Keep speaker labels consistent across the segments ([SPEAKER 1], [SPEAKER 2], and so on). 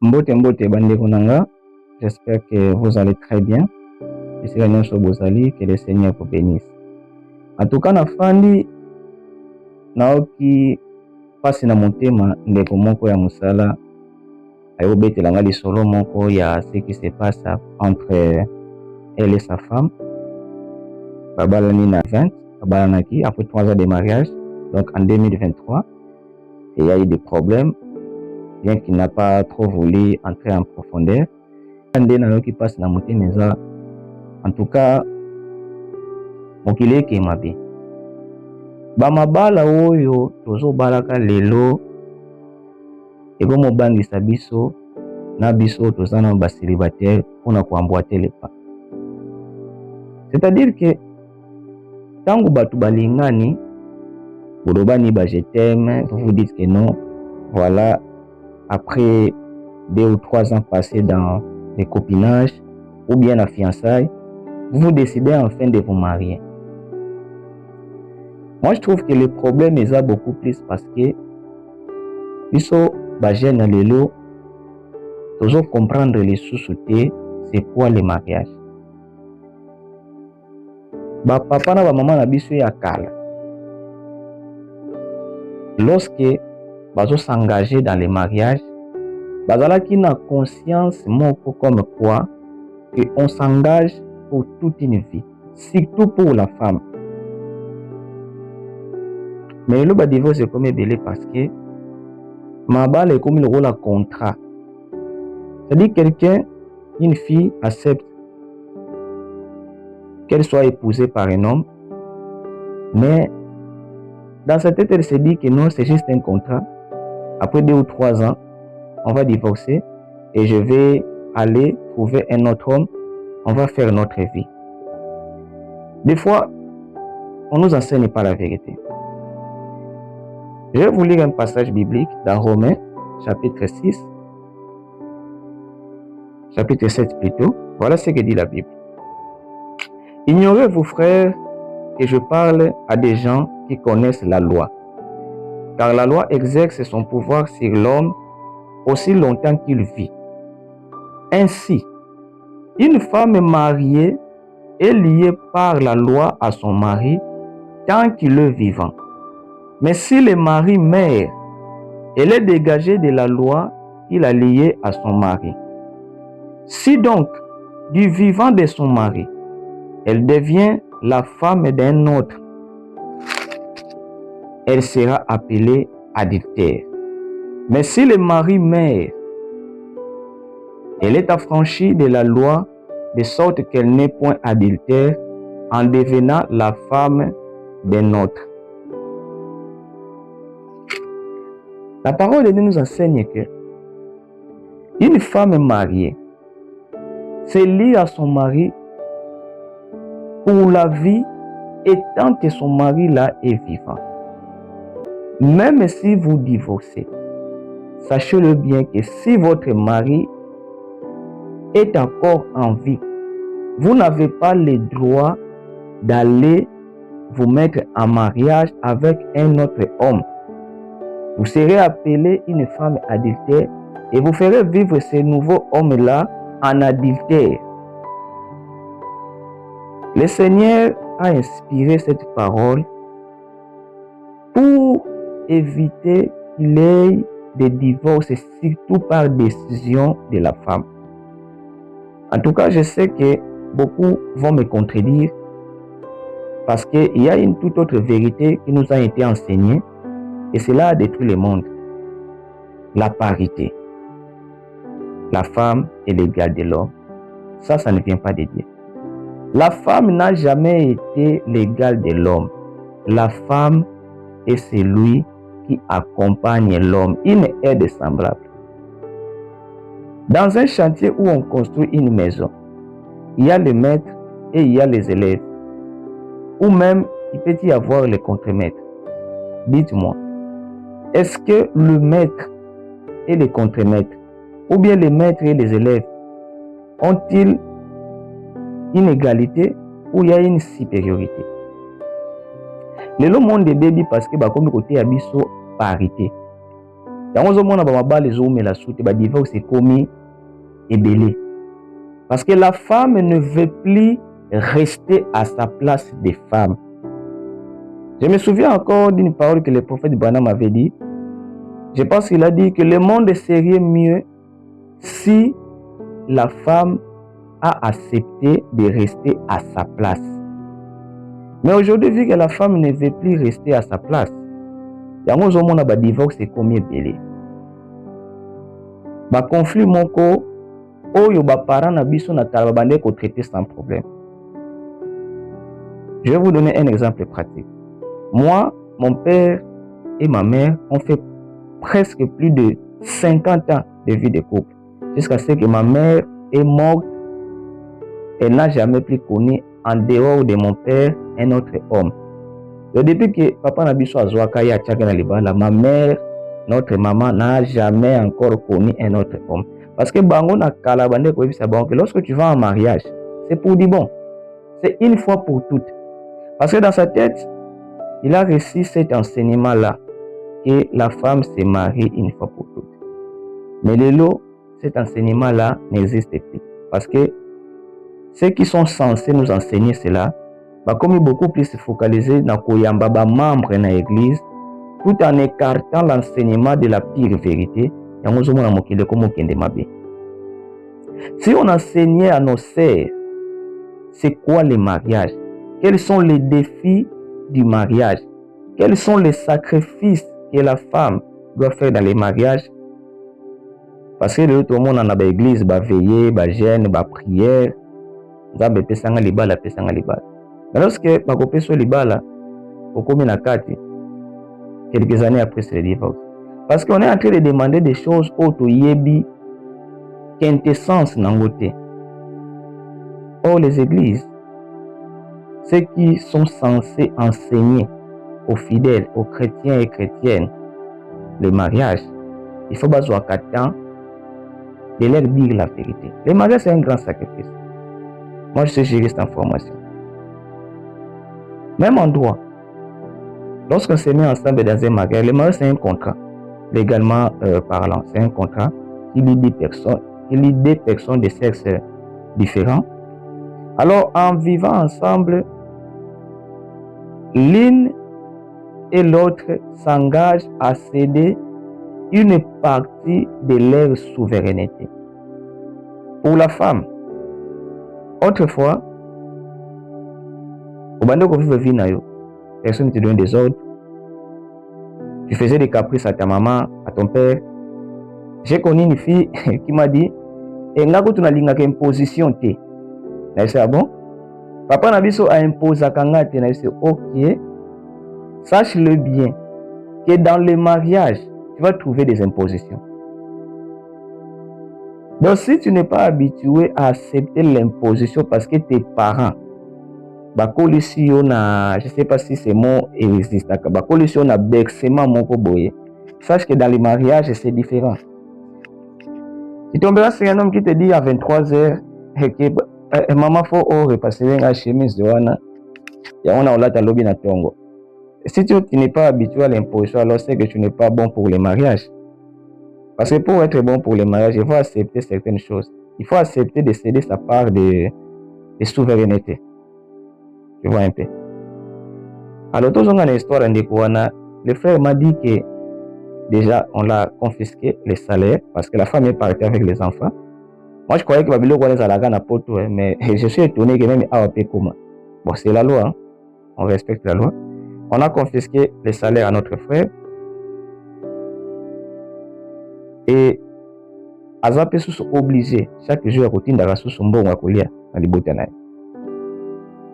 [SPEAKER 1] Mbote bandeko nanga, j'espère que vous allez très bien. Ici la nyonso bozali, que le Seigneur vous bénisse. En tout cas, nafandi naoki pasi na motema ndeko moko ya musala ayobetelanga lisolo moko ya ce qui se passe entre elle et sa femme. Babalani na 20, babalanaki après 3 ans de mariage, donc en 2023. Et il y a eu des problèmes, bien qu'il n'a pas trop voulu entrer en profondeur. Qui passe na motema, en tout cas, mokili ekema be. Bamabala oyo tozobalaka lelo ekomobangisa biso na biso tozana basilibatere mpona koambwate le pas. C'est-à-dire que tango bato balingani bolobani ba je t'aime, vous vous dites que non, voilà, après 2 ou 3 ans passés dans les copinages ou bien la fiançailles, vous décidez enfin de vous marier. Moi, je trouve que le problème est beaucoup plus parce que biso bajene lelo tozo comprendre les sous-soutés, c'est quoi le mariage. Ba papa na ba maman na biso ya kala, lorsque bazo s'engager dans le mariage, bazalaki na conscience moko comme quoi que on s'engage pour toute une vie, surtout pour la femme. Mais le divorce est comme belé parce que ma balle est comme le rôle à contrat. C'est-à-dire quelqu'un, une fille accepte qu'elle soit épousée par un homme, mais dans sa tête elle se dit que non, c'est juste un contrat. Après 2 ou 3 ans, on va divorcer et je vais aller trouver un autre homme, on va faire notre vie. Des fois, on nous enseigne pas la vérité. Je vais vous lire un passage biblique dans Romains, chapitre 6, chapitre 7 plutôt. Voilà ce que dit la Bible. Ignorez-vous, frères, que je parle à des gens qui connaissent la loi, car la loi exerce son pouvoir sur l'homme aussi longtemps qu'il vit. Ainsi, une femme mariée est liée par la loi à son mari tant qu'il est vivant. Mais si le mari meurt, elle est dégagée de la loi qu'il a liée à son mari. Si donc, du vivant de son mari, elle devient la femme d'un autre, elle sera appelée adultère. Mais si le mari meurt, elle est affranchie de la loi de sorte qu'elle n'est point adultère en devenant la femme d'un autre. La parole de Dieu nous enseigne que une femme mariée se lie à son mari pour la vie et tant que son mari là est vivant. Même si vous divorcez, sachez-le bien que si votre mari est encore en vie, vous n'avez pas le droit d'aller vous mettre en mariage avec un autre homme. Vous serez appelé une femme adultère et vous ferez vivre ce nouveau homme-là en adultère. Le Seigneur a inspiré cette parole pour éviter qu'il y ait des divorces, surtout par décision de la femme. En tout cas, je sais que beaucoup vont me contredire parce qu'il y a une toute autre vérité qui nous a été enseignée et cela a détruit le monde. La parité. La femme est l'égale de l'homme. Ça ne vient pas de Dieu. La femme n'a jamais été l'égale de l'homme. La femme est celui qui accompagne l'homme, une aide semblable. Dans un chantier où on construit une maison, il y a le maître et il y a les élèves. Ou même, il peut y avoir le contremaître. Dites-moi, est-ce que le maître et le contremaître, ou bien les maîtres et les élèves, ont-ils une égalité ou il y a une supériorité? Le monde est baby parce que comme côté abisso parité. Yango zomona ba mabali zomela sute ba divorce ekomi ebele. Parce que la femme ne veut plus rester à sa place de femme. Je me souviens encore d'une parole que le prophète Branham avait dit. Je pense qu'il a dit que le monde serait mieux si la femme a accepté de rester à sa place. Mais aujourd'hui, vu que la femme ne veut plus rester à sa place, yango ozomona ba divorce ekomi ebele. Ba conflit moko oyo ba parents na biso na kala babande ko traiter sans problème. Je vais vous donner un exemple pratique. Moi, mon père et ma mère ont fait presque plus de 50 ans de vie de couple. Jusqu'à ce que ma mère est morte, elle n'a jamais plus connu en dehors de mon père un autre homme. Et depuis que papa n'a biso azwaka ya tchaka na libala, ma mère, notre maman n'a jamais encore connu un autre homme. Parce que bango na kala bande ko ebisa bango que lorsque tu vas en mariage, c'est pour du bon. C'est une fois pour toutes. Parce que dans sa tête, il a reçu cet enseignement-là, que la femme se marie une fois pour toutes. Mais cet enseignement-là n'existe plus. Parce que ceux qui sont censés nous enseigner cela, comme beaucoup plus se focaliser dans koyamba ba membre na l'église, tout en écartant l'enseignement de la pire vérité. Si on enseignait à nos sœurs c'est quoi le mariage, quels sont les défis du mariage, quels sont les sacrifices que la femme doit faire dans les mariages, parce que tout le monde en a l'église, va veiller, va jeûne, va prière, va pesanga libala. Mais lorsque va couper sur libala, au commun na kati, quelques années après ce divorce, parce qu'on est en train de demander des choses auto yebi, quintessence nangote. Or les églises, ceux qui sont censés enseigner aux fidèles, aux chrétiens et chrétiennes, le mariage, il faut besoin qu'à temps de leur dire la vérité. Le mariage, c'est un grand sacrifice. Moi, je sais gérer cette information. Même en droit, lorsqu'on se met ensemble dans un mariage, le mariage, c'est un contrat. Légalement parlant, c'est un contrat qui lie deux personnes de sexe différents. Alors, en vivant ensemble, l'une et l'autre s'engagent à céder une partie de leur souveraineté. Pour la femme, autrefois, au bande qu'on vivre vie na yo, personne ne te donne des ordres. Tu faisais des caprices à ta maman, à ton père. J'ai connu une fille qui m'a dit, et nga ko tunalinga ke imposition te. Na c'est bon? Papa na biso a imposé à kanga te, na c'est OK. Sache-le bien que dans le mariage, tu vas trouver des impositions. Donc si tu n'es pas habitué à accepter l'imposition parce que tes parents, je ne sais pas si ce mot existe, sache que dans le mariage, c'est différent. Tu tomberas sur un homme qui te dit à 23h que maman faut repasser la chemise de wana, et on a la lobby na tongo. Si tu n'es pas habitué à l'imposition, alors c'est que tu n'es pas bon pour le mariage. Parce que pour être bon pour le mariage, il faut accepter certaines choses. Il faut accepter de céder sa part de souveraineté. Tu vois un peu. Alors, tout dans l'histoire, le frère m'a dit que déjà, on l'a confisqué les salaires parce que la femme est partie avec les enfants. Moi, je croyais que Babylone les alaga na poto, mais je suis étonné que même AOP comment. Bon, c'est la loi, hein? On respecte la loi. On a confisqué les salaires à notre frère. Et Azapé sous obligé chaque jour à routine d'avoir sous son bon à couler à l'Ibotanaï.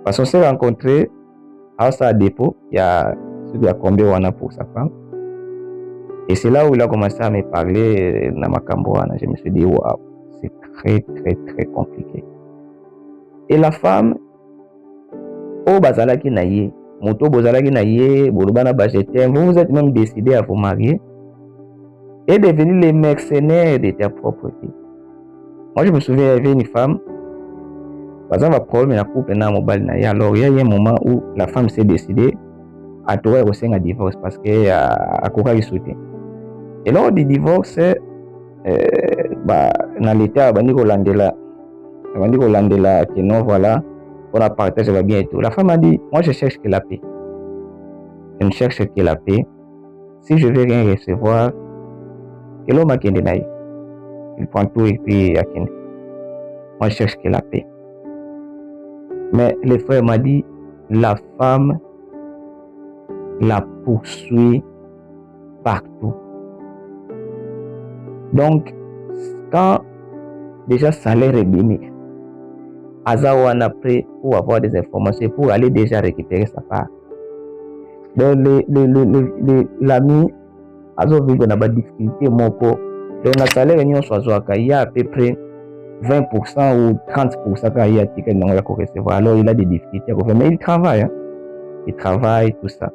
[SPEAKER 1] Parce qu'on s'est rencontré à sa dépôt, il y a combien on a pour sa femme. Et c'est là où il a commencé à me parler dans ma camboana. Je me suis dit, waouh, c'est très, très, très compliqué. Et la femme, oh, bazalaki naïe, moto bozalaki naïe, bolubana bajetem, vous êtes même décidé à vous marier et devenir les mercenaires de ta propre vie. Moi, je me souviens, il y avait une femme, par exemple, un problème dans le couple, alors il y a eu un moment où la femme s'est décidée à trouver aussi un divorce parce qu'elle a couru à soutien. Et lors du divorce, dans l'état, on dit que non, voilà, on a partagé va bien et tout. La femme a dit, moi je cherche que la paix. Je ne cherche que la paix. Si je ne vais rien recevoir, que l'homme a kende naï. Il prend tout et puis a kende. Moi je cherche que la paix. Mais le frère m'a dit, la femme la poursuit partout. Donc, quand déjà salaire est béni, Azawan a pris pour avoir des informations, pour aller déjà récupérer sa part. Donc, l'ami, Azo vivre dans des difficultés, donc, le salaire il y a à peu près 20% ou 30% quand il y a ticket non recevoir. Alors, il a des difficultés, mais il travaille, hein. Il travaille, tout ça.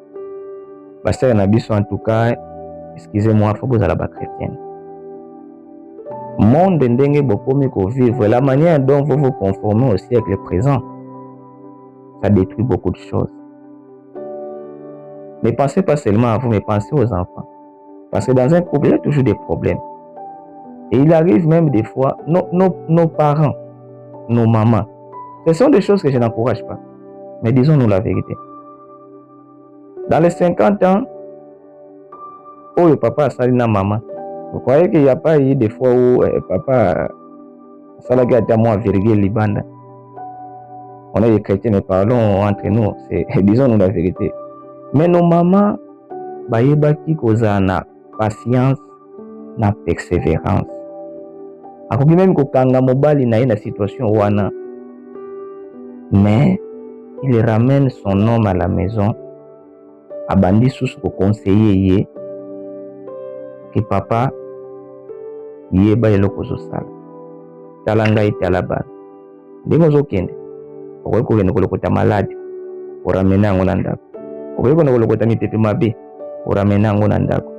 [SPEAKER 1] Parce que en tout cas, excusez-moi, il faut que vous soyez chrétienne. Monde ndenge bokomi ko vivre, la manière dont vous vous conformez au siècle présent, ça détruit beaucoup de choses. Ne pensez pas seulement à vous, mais pensez aux enfants. Parce que dans un couple, il y a toujours des problèmes. Et il arrive même des fois, nos parents, nos mamans, ce sont des choses que je n'encourage pas. Mais disons-nous la vérité. Dans les 50 ans, où le papa a sali na maman, vous croyez qu'il n'y a pas eu des fois où papa salagi à moi virgule libanda. On est des chrétiens, mais parlons entre nous, disons-nous la vérité. Mais nos mamans, bayebaki koza na patience, na persévérance. Akoki même kokanga mobali na une situation wana. Mais il ramène son homme à la maison, abandi sous ko conseiller que papa yeba eloko zosala. Talanga ite alaba. Ndenge zokende. Okoki kokende kolokota malade, oramene yango na ndako. Okoki kokende kolokota mipepe mabe, oramene yango na ndako.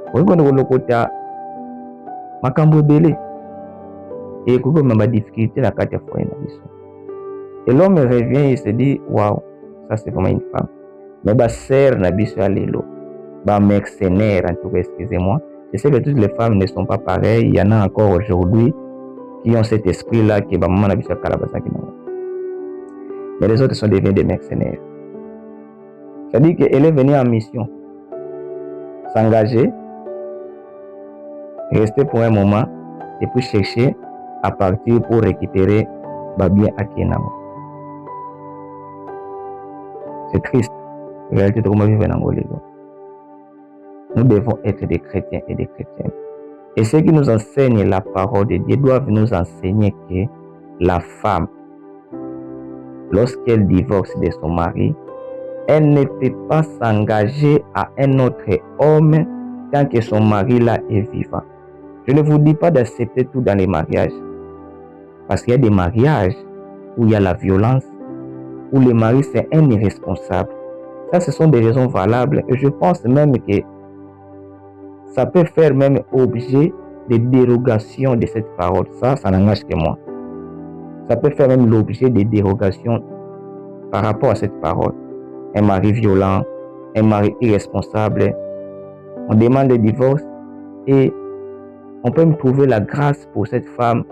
[SPEAKER 1] Okoki kokende kolokota makambo ebele. Et okoki komema difficulté na kati ya foyer na biso. Et l'homme revient, il se dit, waouh, ça c'est vraiment une femme. Mais ba sœur na biso ya lelo, ba mercenaire en tout cas, excusez-moi. Je sais que toutes les femmes ne sont pas pareilles. Il y en a encore aujourd'hui qui ont cet esprit-là qui est maman na biso ya kalabasaki na. Mais les autres sont devenus des mercenaires. C'est-à-dire qu'elle est venue en mission, s'engager, rester pour un moment, et puis chercher à partir pour récupérer Babien Akenamo. C'est triste. La réalité de comment vivre en Angola. Nous devons être des chrétiens et des chrétiennes. Et ceux qui nous enseignent la parole de Dieu doivent nous enseigner que la femme, lorsqu'elle divorce de son mari, elle ne peut pas s'engager à un autre homme tant que son mari là est vivant. Je ne vous dis pas d'accepter tout dans les mariages. Parce qu'il y a des mariages où il y a la violence, où le mari c'est un irresponsable. Ça, ce sont des raisons valables. Et je pense même que ça peut faire même objet de dérogation de cette parole. Ça n'engage que moi. Ça peut faire même l'objet de dérogation par rapport à cette parole. Un mari violent, un mari irresponsable. On demande le divorce et on peut me trouver la grâce pour cette femme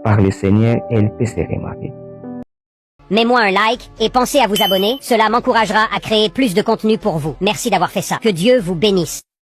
[SPEAKER 1] par le Seigneur et elle peut se remarier.
[SPEAKER 2] Mets-moi un like et pensez à vous abonner. Cela m'encouragera à créer plus de contenu pour vous. Merci d'avoir fait ça. Que Dieu vous bénisse.